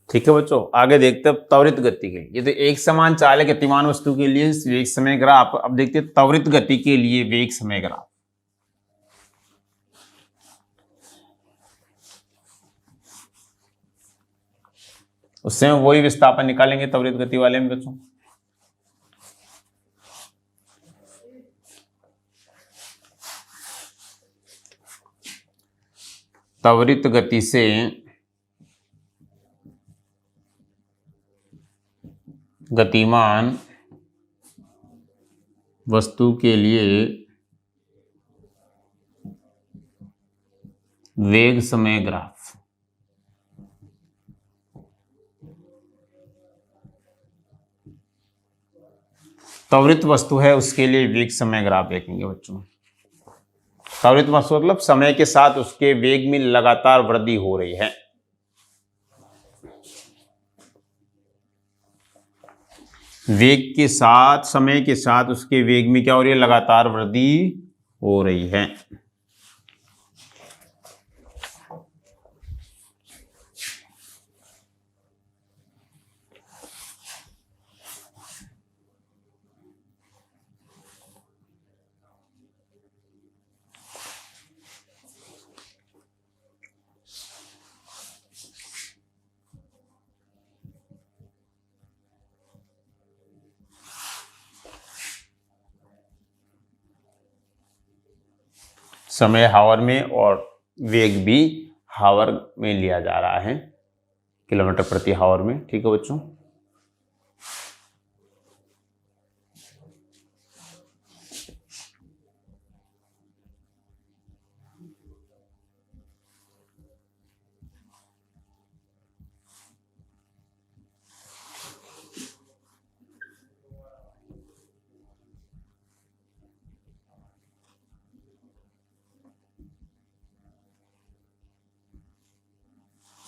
ठीक है बच्चों, आगे देखते हैं त्वरित गति के लिए। ये तो एक समान चाल है गतिमान वस्तु के लिए वेग समय ग्राफ। अब देखते हैं त्वरित गति के लिए वेग समय ग्राफ। उससे हम वही विस्थापन निकालेंगे त्वरित गति वाले में बच्चों। त्वरित गति से गतिमान वस्तु के लिए वेग समय ग्राफ। त्वरित वस्तु है उसके लिए वेग समय ग्राफ देखेंगे बच्चों। त्वरित वस्तु मतलब समय के साथ उसके वेग में लगातार वृद्धि हो रही है। वेग के साथ, समय के साथ उसके वेग में क्या हो रही है? लगातार वृद्धि हो रही है। समय हावर में और वेग भी हावर में लिया जा रहा है, किलोमीटर प्रति हावर में। ठीक है बच्चों।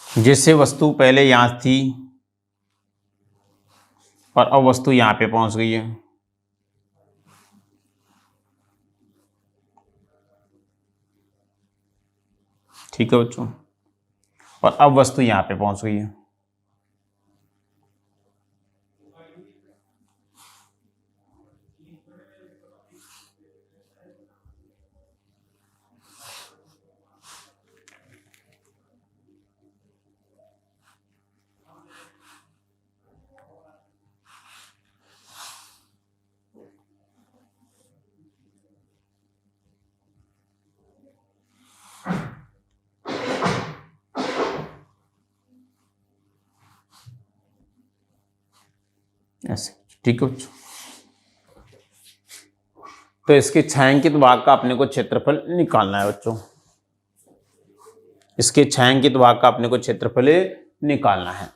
जैसे वस्तु पहले यहां थी और अब वस्तु यहां पे पहुंच गई है। ठीक है बच्चों। और अब वस्तु यहां पे पहुंच गई है। ऐसे। ठीक है बच्चों। तो इसके छायांकित भाग का अपने को क्षेत्रफल निकालना है बच्चों। इसके छायांकित भाग का अपने को क्षेत्रफल निकालना है।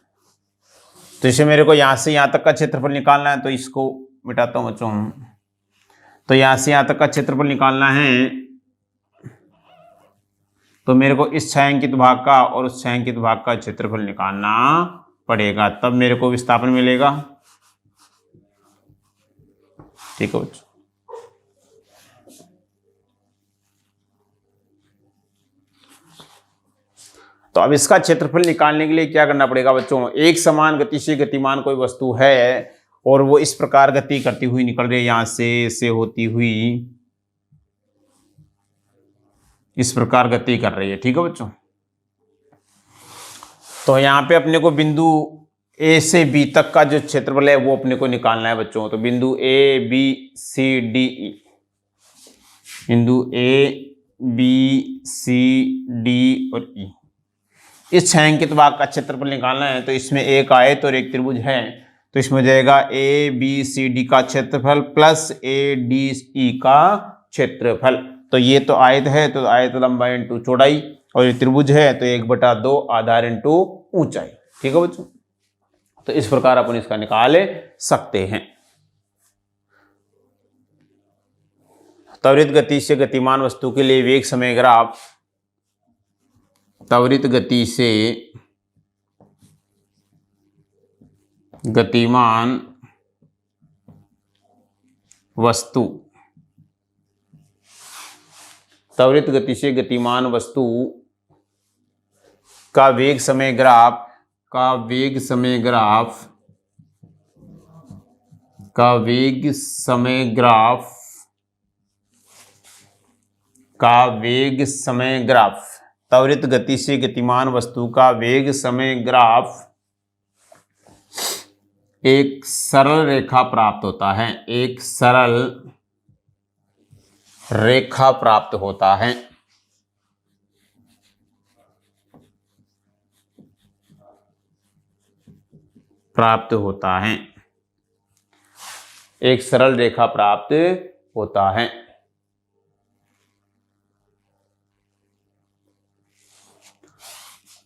तो इसे मेरे को यहां से यहां तक का क्षेत्रफल निकालना है, तो इसको मिटाता हूं बच्चों। तो यहां से यहां तक का क्षेत्रफल निकालना है, तो मेरे को इस छायांकित भाग का और उस छायांकित भाग का क्षेत्रफल निकालना पड़ेगा, तब मेरे को विस्थापन मिलेगा। ठीक है बच्चों। तो अब इसका क्षेत्रफल निकालने के लिए क्या करना पड़ेगा बच्चों? एक समान गति से गतिमान कोई वस्तु है और वो इस प्रकार गति करती हुई निकल रही है, यहां से होती हुई इस प्रकार गति कर रही है। ठीक है बच्चों। तो यहां पे अपने को बिंदु ए से बी तक का जो क्षेत्रफल है वो अपने को निकालना है बच्चों। तो बिंदु ए बी सी डी ई, बिंदु ए बी सी डी और ई, इस छायांकित भाग का क्षेत्रफल निकालना है। तो इसमें एक आयत और एक त्रिभुज है, तो इसमें हो जाएगा ए बी सी डी का क्षेत्रफल प्लस ए डी ई का क्षेत्रफल। तो ये तो आयत है, तो आयत लंबाई इंटू चौड़ाई, और ये त्रिभुज है तो 1/2 आधार इंटू ऊंचाई। ठीक है बच्चों। तो इस प्रकार अपन इसका निकाल सकते हैं। त्वरित गति से गतिमान वस्तु के लिए वेग समय ग्राफ। त्वरित गति से गतिमान वस्तु, त्वरित गति से गतिमान वस्तु का वेग समय ग्राफ का वेग समय ग्राफ का वेग समय ग्राफ का वेग समय ग्राफ त्वरित गति से गतिमान वस्तु का वेग समय ग्राफ एक सरल रेखा प्राप्त होता है। एक सरल रेखा प्राप्त होता है। प्राप्त होता है। एक सरल रेखा प्राप्त होता है।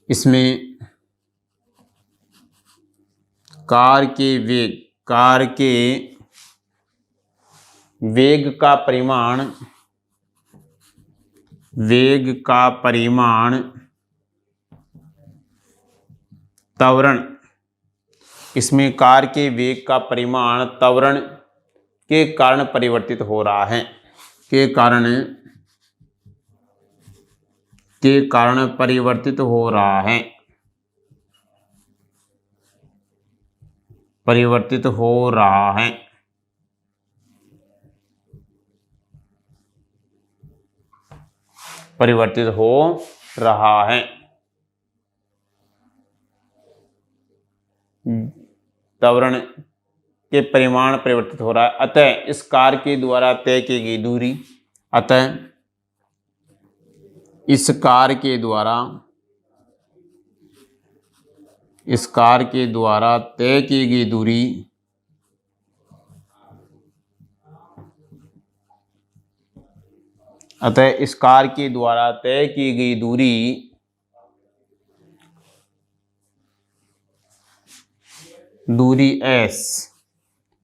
इसमें कार के वेग का परिमाण त्वरण, इसमें कार के वेग का परिमाण त्वरण के कारण परिवर्तित हो रहा है। के कारण परिवर्तित हो रहा है। परिवर्तित हो रहा है। परिवर्तित हो रहा है। त्वरण के परिमाण परिवर्तित हो रहा है। अतः इस कार के द्वारा तय की गई दूरी, अतः इस कार के द्वारा तय की गई दूरी अतः इस कार के द्वारा तय की गई दूरी s,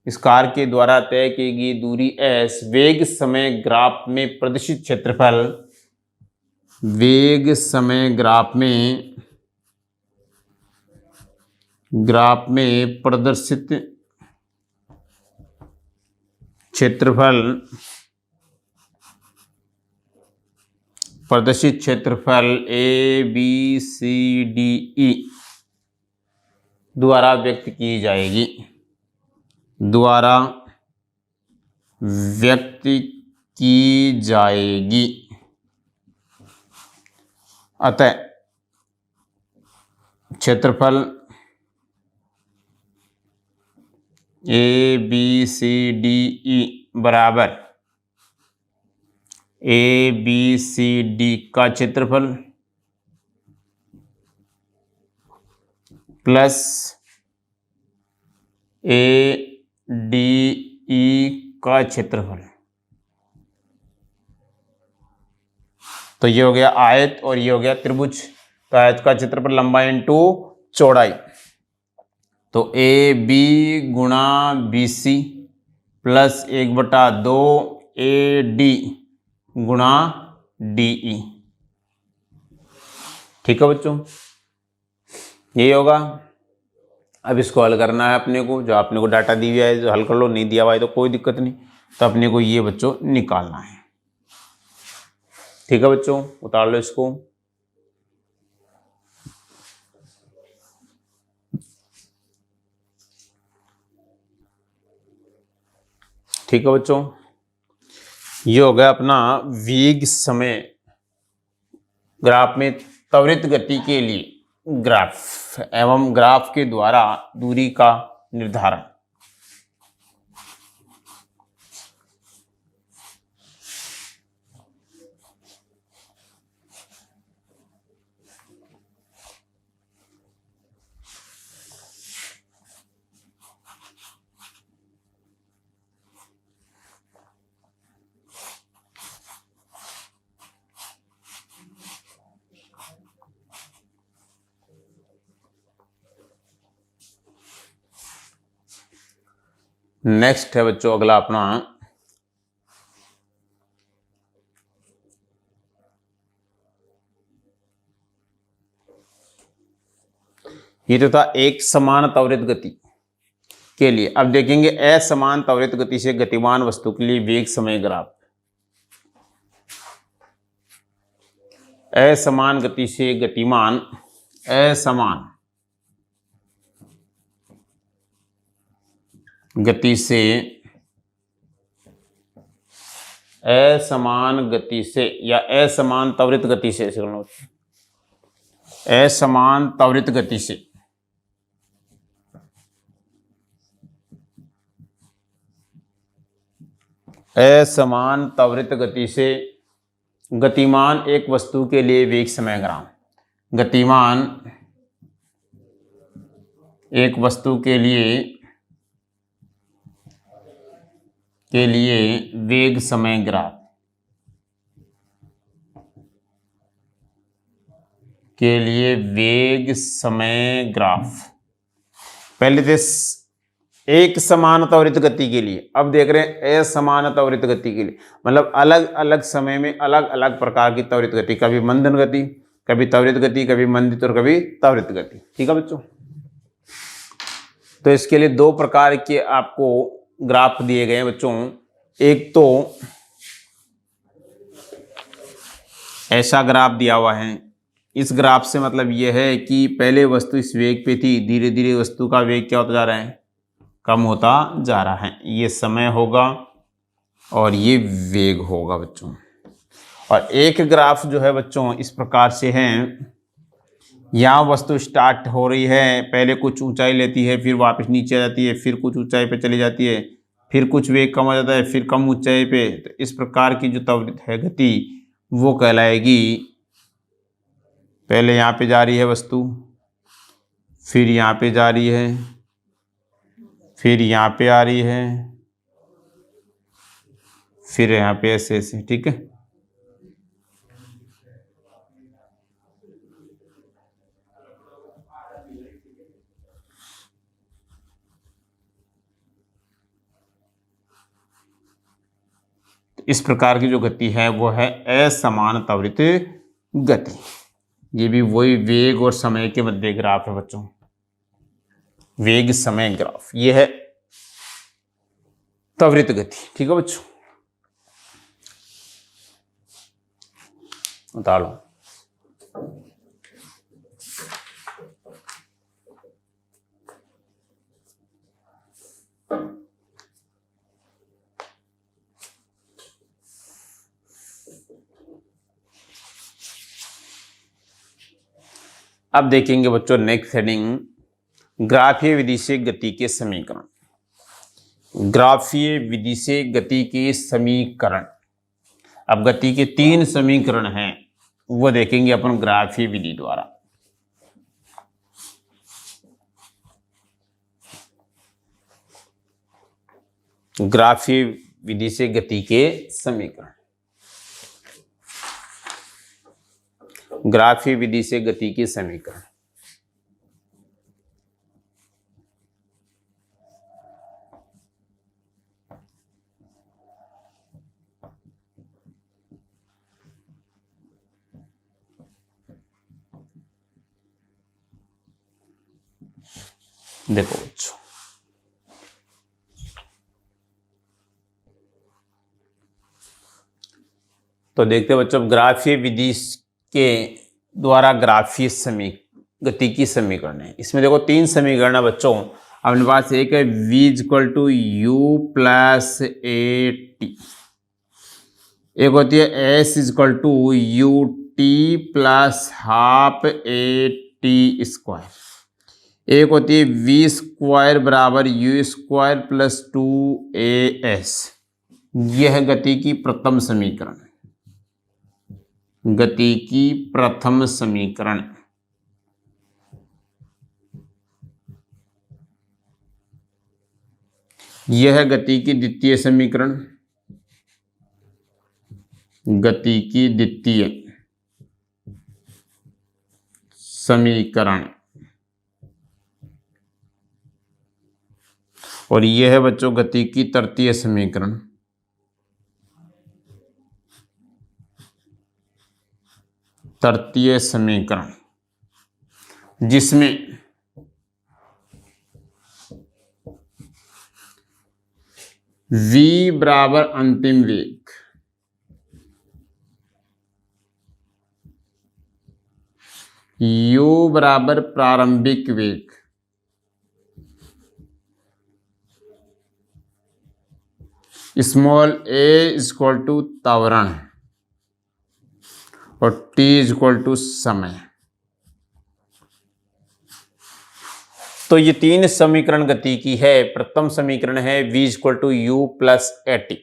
इस कार के द्वारा तय की गई दूरी s वेग समय ग्राफ में प्रदर्शित क्षेत्रफल, वेग समय ग्राफ में प्रदर्शित क्षेत्रफल ABCDE द्वारा व्यक्त की जाएगी। अतः क्षेत्रफल ABCDE बराबर ABCD का क्षेत्रफल प्लस ADE का क्षेत्रफल। तो ये हो गया आयत और ये हो गया त्रिभुज। तो आयत का क्षेत्रफल लंबाई इंटू चौड़ाई, तो AB गुणा BC प्लस 1/2 AD गुणा DE। ठीक है बच्चों, यही होगा। अब इसको हल करना है अपने को। जो आपने को डाटा दी हुआ है जो हल कर लो, नहीं दिया हुआ है तो कोई दिक्कत नहीं। तो अपने को ये बच्चों निकालना है। ठीक है बच्चों, उतार लो इसको। ठीक है बच्चों, ये हो गया अपना वेग समय ग्राफ में त्वरित गति के लिए ग्राफ एवं ग्राफ के द्वारा दूरी का निर्धारण। नेक्स्ट है बच्चों अगला अपना ये तो था एक समान त्वरित गति के लिए। अब देखेंगे असमान त्वरित गति से गतिमान वस्तु के लिए वेग समय ग्राफ। असमान गति से गतिमान, असमान गति से असमान गति से या असमान त्वरित गति से, असमान त्वरित गति से असमान त्वरित गति से गतिमान एक वस्तु के लिए वेग समय ग्राम। गतिमान एक वस्तु के लिए वेग समय ग्राफ के लिए वेग समय ग्राफ। पहले थे एक समान त्वरित गति के लिए, अब देख रहे हैं असमान त्वरित गति के लिए, मतलब अलग अलग समय में अलग अलग प्रकार की त्वरित गति, कभी मंदन गति, कभी त्वरित गति, कभी मंदित और कभी त्वरित गति। ठीक है बच्चों, तो इसके लिए दो प्रकार के आपको ग्राफ दिए गए हैं बच्चों। एक तो ऐसा ग्राफ दिया हुआ है, इस ग्राफ से मतलब यह है कि पहले वस्तु इस वेग पे थी, धीरे धीरे वस्तु का वेग क्या होता जा रहा है, कम होता जा रहा है। ये समय होगा और ये वेग होगा बच्चों। और एक ग्राफ जो है बच्चों इस प्रकार से है, यहाँ वस्तु स्टार्ट हो रही है, पहले कुछ ऊंचाई लेती है, फिर वापस नीचे आ जाती है, फिर कुछ ऊंचाई पे चली जाती है, फिर कुछ वेग कम हो जाता है, फिर कम ऊंचाई पे। तो इस प्रकार की जो त्वरित है गति वो कहलाएगी, पहले यहाँ पे जा रही है वस्तु, फिर यहाँ पे जा रही है, फिर यहाँ पे आ रही है, फिर यहाँ पे ऐसे ऐसे। ठीक है, इस प्रकार की जो गति है वो है असमान त्वरित गति। ये भी वही वेग और समय के मध्य ग्राफ है बच्चों, वेग समय ग्राफ, ये है त्वरित गति। ठीक है बच्चों, बता लो। अब देखेंगे बच्चों नेक्स्ट हेडिंग, ग्राफीय विधि से गति के समीकरण। ग्राफीय विधि से गति के समीकरण, अब गति के 3 समीकरण हैं वो देखेंगे अपन ग्राफीय विधि द्वारा। ग्राफीय विधि से गति के समीकरण, ग्राफीय विधि से गति के समीकरण। देखो बच्चों, तो देखते बच्चों, ग्राफीय विधि के द्वारा ग्राफीय गति की समीकरण है। इसमें देखो 3 समीकरण है बच्चों। अपने पास एक है v equal to U plus A T, एक होती है s equal to U T plus half A T square, एक होती है v स्क्वायर बराबर यू स्क्वायर प्लस 2as। यह गति की प्रथम समीकरण, गति की प्रथम समीकरण। यह गति की द्वितीय समीकरण, गति की द्वितीय समीकरण। और यह है बच्चों गति की तृतीय समीकरण, तृतीय समीकरण, जिसमें v बराबर अंतिम वेग, u बराबर प्रारंभिक वेग, स्मॉल ए इक्वल टू त्वरण और टी इक्वल टू समय। तो ये तीन समीकरण गति की है। प्रथम समीकरण है v equal to U plus A T,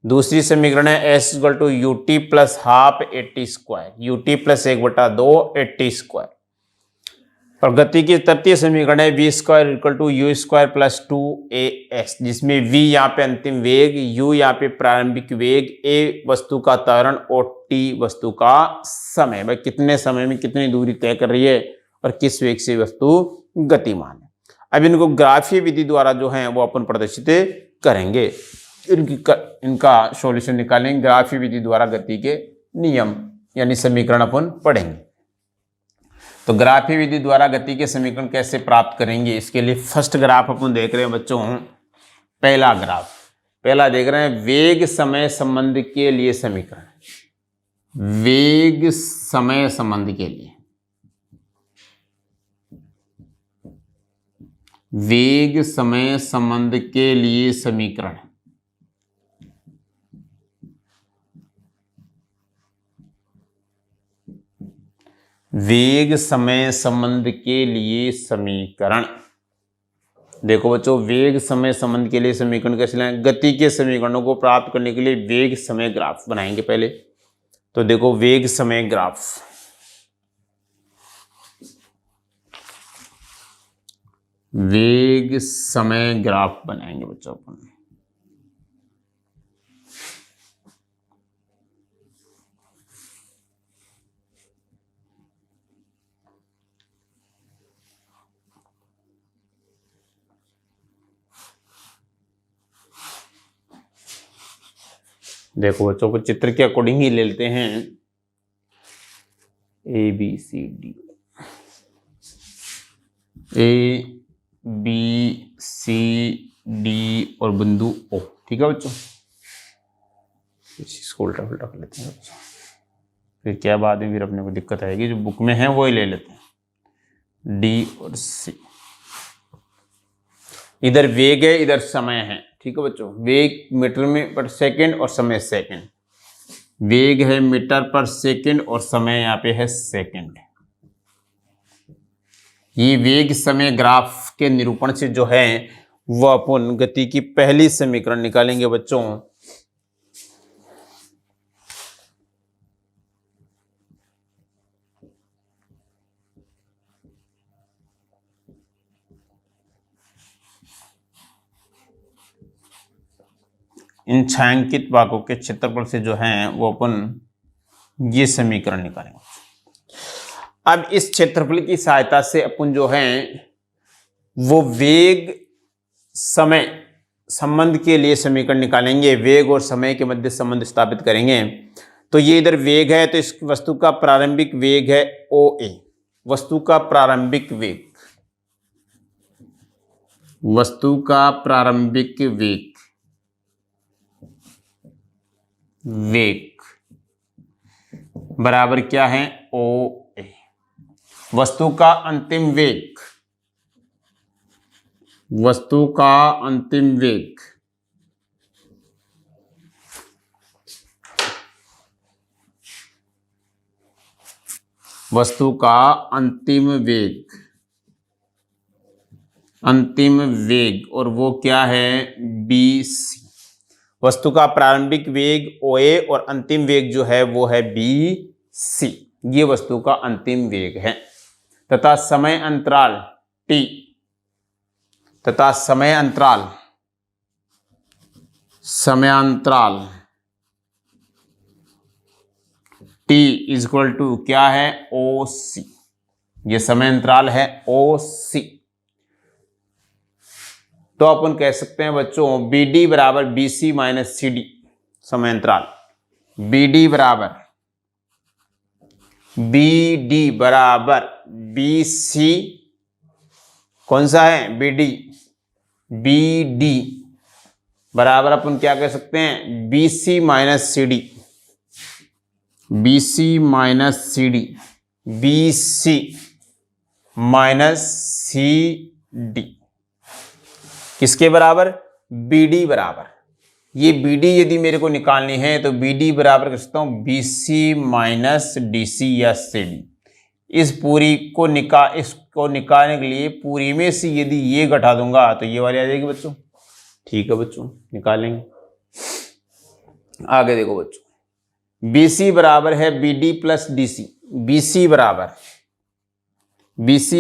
दूसरी समीकरण है s equal to U T plus half A T square, U T plus 1/2 A T square. और गति की तृतीय समीकरण है v square equal to U square plus 2as, जिसमें v यहाँ पे अंतिम वेग, u यहाँ पे प्रारंभिक वेग, a वस्तु का त्वरण और t वस्तु का समय। भाई कितने समय में कितनी दूरी तय कर रही है और किस वेग से वस्तु गतिमान है। अब इनको ग्राफीय विधि द्वारा जो है वो अपन प्रदर्शित करेंगे। इनका सॉल्यूशन निकालेंगे ग्राफीय विधि द्वारा गति के नियम यानी समीकरण अपन पढ़ेंगे। तो ग्राफीय विधि द्वारा गति के समीकरण कैसे प्राप्त करेंगे, इसके लिए फर्स्ट ग्राफ अपन देख रहे हैं बच्चों। पहला ग्राफ, पहला देख रहे हैं वेग समय संबंध के लिए समीकरण, वेग समय संबंध के लिए, वेग समय संबंध के लिए समीकरण। वेग समय संबंध के लिए समीकरण। देखो बच्चों, वेग समय संबंध के लिए समीकरण कैसे लाएं? गति के समीकरणों को प्राप्त करने के लिए वेग समय ग्राफ बनाएंगे पहले। तो देखो वेग समय ग्राफ, वेग समय ग्राफ बनाएंगे बच्चों अपन। देखो बच्चों को चित्र के अकॉर्डिंग ही ले लेते हैं। A B C D, A B C D और बिंदु ओ। ठीक है बच्चों, इसको उल्टा उल्टा कर लेते हैं बच्चों, फिर क्या बाद में फिर अपने को दिक्कत आएगी। जो बुक में है वो ही ले लेते हैं, डी और सी। इधर वेग है, इधर समय है। ठीक है बच्चों, वेग मीटर में पर सेकंड और समय सेकंड। वेग है मीटर पर सेकंड और समय यहाँ पे है सेकंड। ये वेग समय ग्राफ के निरूपण से जो है वो अपन गति की पहली समीकरण निकालेंगे बच्चों। इन छायांकित भागों के क्षेत्रफल से जो है वो अपन ये समीकरण निकालेंगे। अब इस क्षेत्रफल की सहायता से अपन जो है वो वेग समय संबंध के लिए समीकरण निकालेंगे। वेग और समय के मध्य संबंध स्थापित करेंगे। तो ये इधर वेग है, तो इस वस्तु का प्रारंभिक वेग है OA, वस्तु का प्रारंभिक वेग, वस्तु का प्रारंभिक वेग, वेग बराबर क्या है OA। वस्तु का अंतिम वेग, वस्तु का अंतिम वेग वस्तु का अंतिम वेग, अंतिम वेग, और वो क्या है BC। वस्तु का प्रारंभिक वेग OA और अंतिम वेग जो है वो है BC। ये वस्तु का अंतिम वेग है तथा समय अंतराल T, तथा समय अंतराल T इक्वल टू क्या है OC। ये समय अंतराल है OC। तो अपन कह सकते हैं बच्चों BD बराबर BC माइनस CD, समय अंतराल BD बराबर BC। कौन सा है BD बराबर अपन क्या कह सकते हैं BC minus CD, BC minus CD, BC minus CD किसके बराबर BD बराबर। ये BD यदि मेरे को निकालनी है तो BD बराबर कर सकता हूँ BC माइनस DC या CD। इस पूरी को इसको निकालने के लिए पूरी में से यदि ये घटा दूंगा तो ये वाली आ जाएगी बच्चों। ठीक है बच्चों, निकालेंगे। आगे देखो बच्चों, BC बराबर है BD प्लस DC। BC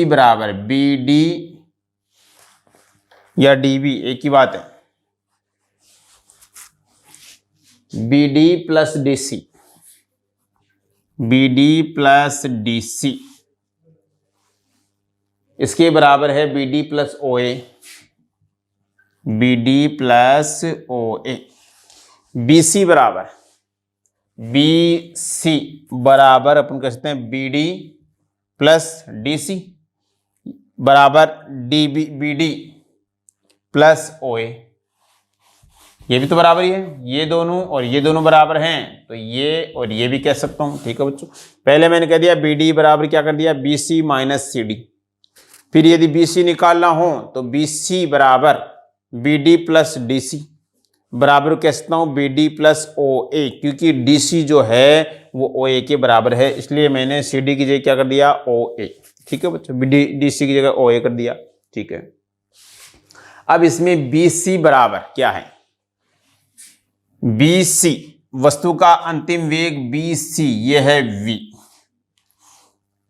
बराबर BD या DB एक ही बात है, BD plus DC, BD plus DC इसके बराबर है BD plus OA, BD plus OA। BC बराबर अपन कह सकते हैं BD प्लस DC बराबर BD प्लस OA। ये भी तो बराबर ही है, ये दोनों और ये दोनों बराबर हैं तो ये और ये भी कह सकता हूं। ठीक है बच्चों, पहले मैंने कह दिया BD बराबर क्या कर दिया BC माइनस CD। फिर यदि BC निकालना हो तो BC बराबर BD प्लस DC बराबर कह सकता हूं BD प्लस OA, क्योंकि DC जो है वो OA के बराबर है, इसलिए मैंने CD की जगह क्या कर दिया OA। ठीक है बच्चों, DC की जगह OA कर दिया। ठीक है, अब इसमें BC बराबर क्या है, BC वस्तु का अंतिम वेग BC ये है V,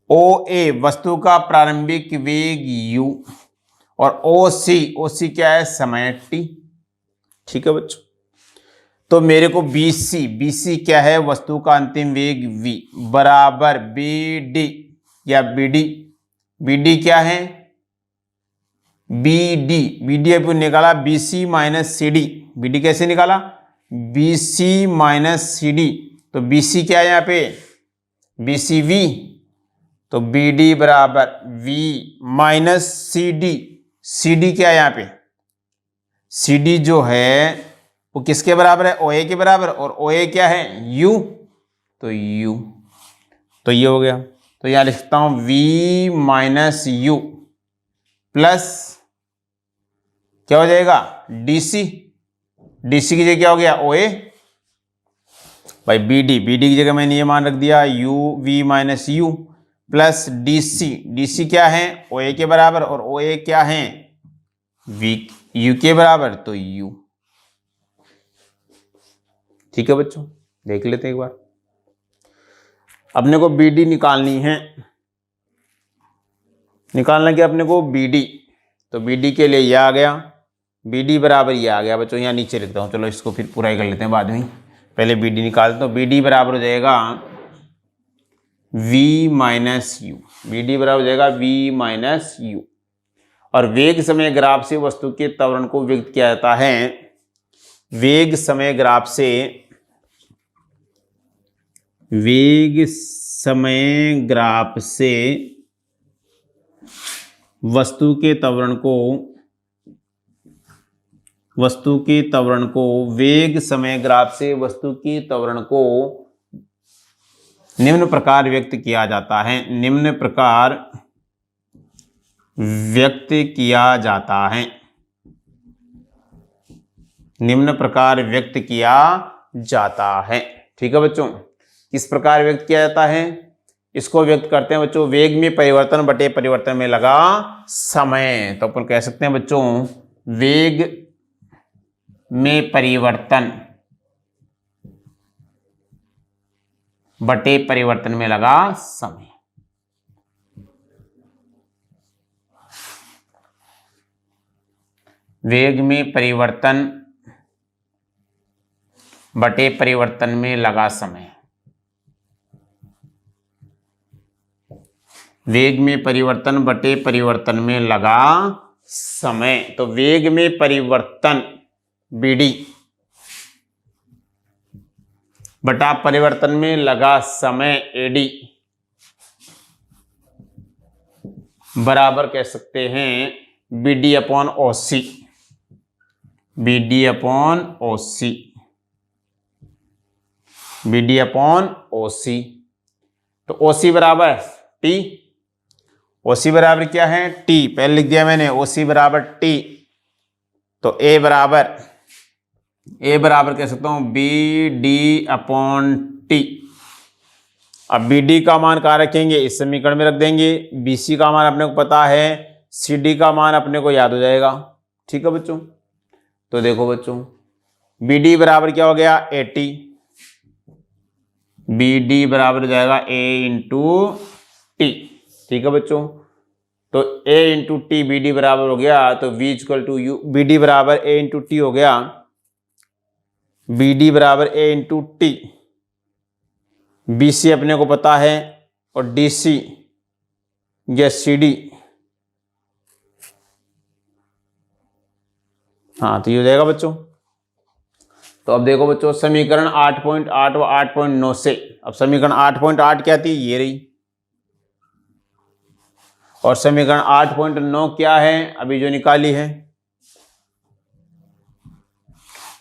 OA वस्तु का प्रारंभिक वेग U और OC क्या है समय T। ठीक है बच्चों, तो मेरे को BC क्या है वस्तु का अंतिम वेग V बराबर BD या BD क्या है BD अपन निकाला BC माइनस CD। BD कैसे निकाला BC माइनस CD, तो BC क्या है यहाँ पे BCV, तो BD बराबर V माइनस CD क्या है यहाँ पे CD जो है वो किसके बराबर है OA के बराबर, और OA क्या है U, तो U, तो ये हो गया। तो यहां लिखता हूं V माइनस U प्लस क्या हो जाएगा DC की जगह क्या हो गया OA भाई BD की जगह मैंने ये मान रख दिया V minus U plus DC क्या है OA के बराबर और OA क्या है U के बराबर, तो U। ठीक है बच्चों, देख लेते हैं एक बार। अपने को BD निकालनी है, निकालना क्या अपने को BD, तो BD के लिए ये आ गया BD बराबर ये आ गया बच्चों। यहाँ नीचे लिखता हूँ, चलो इसको फिर पूरा ही कर लेते हैं बाद में, पहले BD निकालते हैं। तो BD बराबर हो जाएगा V माइनस U, BD बराबर हो जाएगा V माइनस U। और वेग समय ग्राफ से वस्तु के त्वरण को व्यक्त किया जाता है, वेग समय ग्राफ से वस्तु के त्वरण को वेग समय ग्राफ से वस्तु के त्वरण को निम्न प्रकार व्यक्त किया जाता है, निम्न प्रकार व्यक्त किया जाता है। ठीक है बच्चों, किस प्रकार व्यक्त किया जाता है, इसको व्यक्त करते हैं बच्चों वेग में परिवर्तन बटे परिवर्तन में लगा समय। तो अपन कह सकते हैं बच्चों वेग में परिवर्तन बटे परिवर्तन में लगा समय। वेग में परिवर्तन बटे परिवर्तन में लगा समय, वेग में परिवर्तन बटे परिवर्तन में लगा समय। तो वेग में परिवर्तन BD बटा परिवर्तन में लगा समय AD बराबर कह सकते हैं BD upon OC, BD upon OC। तो OC बराबर T, OC बराबर क्या है T, पहले लिख दिया मैंने OC बराबर T। तो A बराबर ए बराबर कह सकता हूं बी डी अपॉन टी। अब बी डी का मान कहाँ रखेंगे, इस समीकरण में रख देंगे। बी सी का मान अपने को पता है, सी डी का मान अपने को याद हो जाएगा। ठीक है बच्चों, तो देखो बच्चों बी डी बराबर क्या हो गया 80, बी डी बराबर हो जाएगा ए इंटू टी। ठीक है बच्चों, तो A into T B D बराबर हो गया, तो V equal to U, B D बराबर ए इंटू टी हो गया, बी डी बराबर A into T. B C अपने को पता है और डी सी या सी डी, हाँ तो ये हो जाएगा बच्चों। तो अब देखो बच्चों समीकरण 8.8 व 8.9 से, अब समीकरण 8.8 क्या थी, ये रही, और समीकरण 8.9 क्या है, अभी जो निकाली है।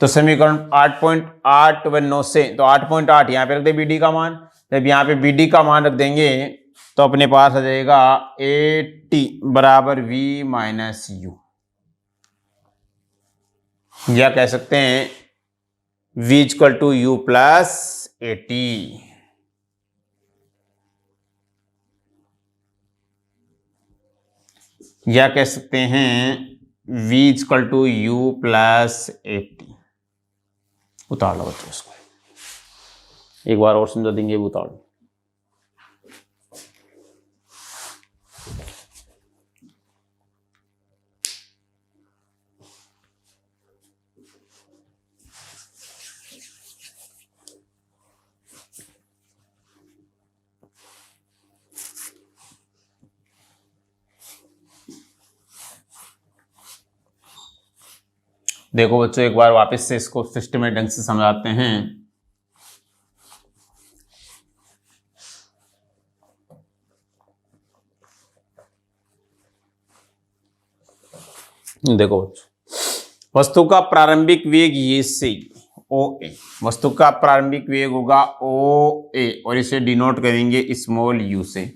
तो समीकरण 8.8 व 9 से, तो 8.8 यहाँ पे रख दे बी डी का मान। जब यहाँ पे बी डी का मान रख देंगे तो अपने पास आ जाएगा ए टी बराबर वी माइनस यू, या कह सकते हैं V equal to U plus A T. या कह सकते हैं V equal to U plus A T. उतार लो बच्चों इसको, एक बार और समझा देंगे, उतार लो। देखो बच्चों एक बार वापस से इसको सिस्टमेटिक ढंग से समझाते हैं। देखो बच्चों वस्तु का प्रारंभिक वेग ये से ओ ए, वस्तु का प्रारंभिक वेग होगा ओ ए और इसे डिनोट करेंगे स्मॉल यू से।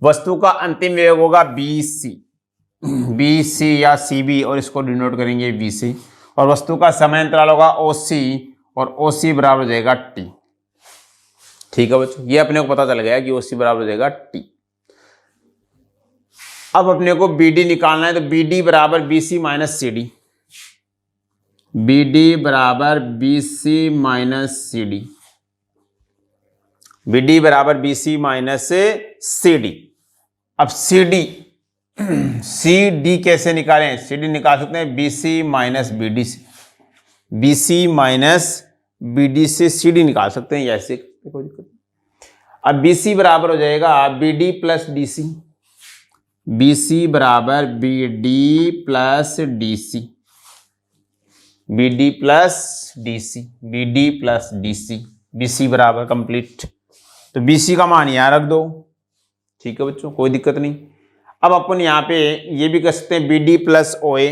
वस्तु का अंतिम वेग होगा बी सी या सी बी और इसको डिनोट करेंगे वी से। और वस्तु का समय अंतराल होगा ओ सी और ओ सी बराबर हो जाएगा टी। ठीक है बच्चों, ये अपने को पता चल गया कि ओ सी बराबर हो जाएगा टी। अब अपने को बी डी निकालना है, तो बी डी बराबर B C minus C D, B D बराबर B C minus C D, B D बराबर B C minus C D. अब सी डी सी डी कैसे निकालें, सी डी निकाल सकते हैं B C minus B D से, B C minus B D से सी डी निकाल सकते हैं, ऐसे कोई दिक्कत नहीं। अब बी सी बराबर हो जाएगा B D plus D C, B C बराबर B D plus D C, B D plus D C, B D plus D C, B C बराबर कंप्लीट। तो बी सी का मान यहां रख दो। ठीक है बच्चों, कोई दिक्कत नहीं। अब अपन यहाँ पे ये भी कर सकते हैं बी डी प्लस ओ ए,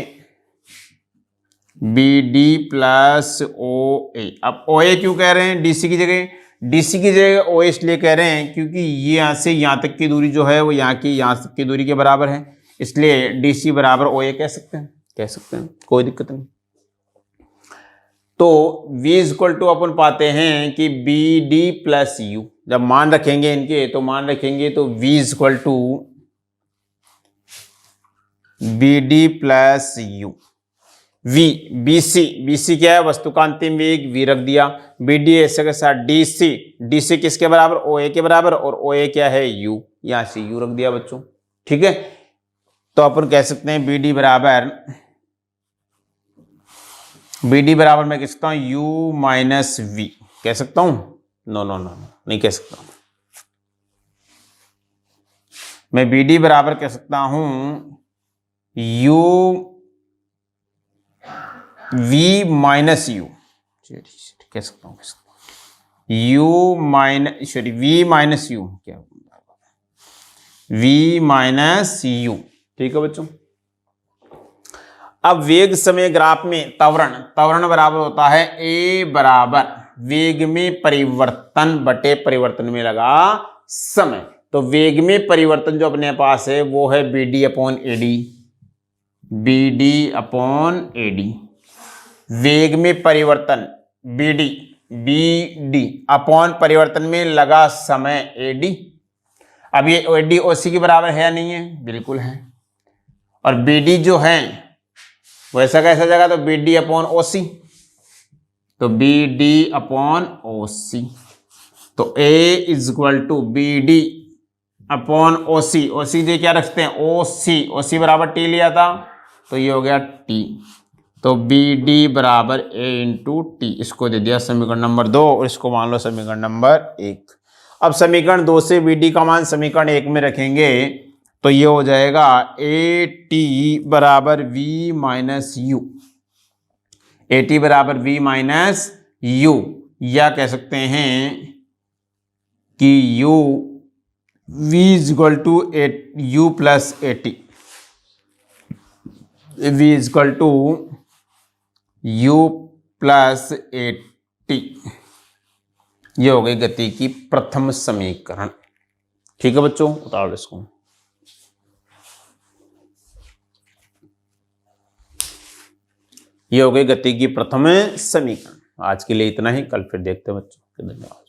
बी डी प्लस ओ ए। अब ओ ए क्यों कह रहे हैं डीसी की जगह, डीसी की जगह ओ ए इसलिए कह रहे हैं क्योंकि ये यहाँ से यहाँ तक की दूरी जो है वो यहाँ तक की दूरी के बराबर है, इसलिए डीसी बराबर ओ ए कह सकते हैं, कोई दिक्कत नहीं। तो v इक्वल टू अपन पाते हैं कि बी डी प्लस यू, जब मान रखेंगे इनके तो मान रखेंगे तो v equal to B D plus U, V B C क्या है वस्तु का अंतिम वेग v रख दिया, बी डी ऐसे के साथ डी सी किसके बराबर ओ ए के बराबर, और ओ ए क्या है u, यहां से u रख दिया बच्चों। ठीक है, तो अपन कह सकते हैं बी डी बराबर मैं कह सकता हूं u माइनस वी, कह सकता हूं, नो नहीं कह सकता, मैं बी डी बराबर कह सकता हूं u v माइनस यू, कह सकता हूं u minus v minus you, क्या v माइनस यू। ठीक है बच्चों, अब वेग समय ग्राफ में त्वरण बराबर होता है a बराबर वेग में परिवर्तन बटे परिवर्तन में लगा समय। तो वेग में परिवर्तन जो अपने पास है वो है B D upon A D, B D upon A D. वेग में परिवर्तन बी डी अपॉन परिवर्तन में लगा समय AD। अब ये AD OC के बराबर है या नहीं है? बिल्कुल है। और BD जो है वैसा कैसा जगह, तो BD अपॉन OC, तो BD अपॉन OC, तो A is equal to BD upon OC। OC जो क्या रखते हैं OC बराबर T लिया था, तो ये हो गया T, तो BD बराबर A इंटू T। इसको दे दिया समीकरण नंबर 2 और इसको मान लो समीकरण नंबर 1। अब समीकरण 2 से BD का मान समीकरण 1 में रखेंगे तो ये हो जाएगा AT बराबर V माइनस यू, AT बराबर V माइनस यू, या कह सकते हैं कि U V is equal to U plus AT, V is equal to U plus AT। ये हो गई गति की प्रथम समीकरण। ठीक है बच्चों, उतारो इसको। ये हो गई गति की प्रथम समीकरण। आज के लिए इतना ही, कल फिर देखते हैं बच्चों। धन्यवाद।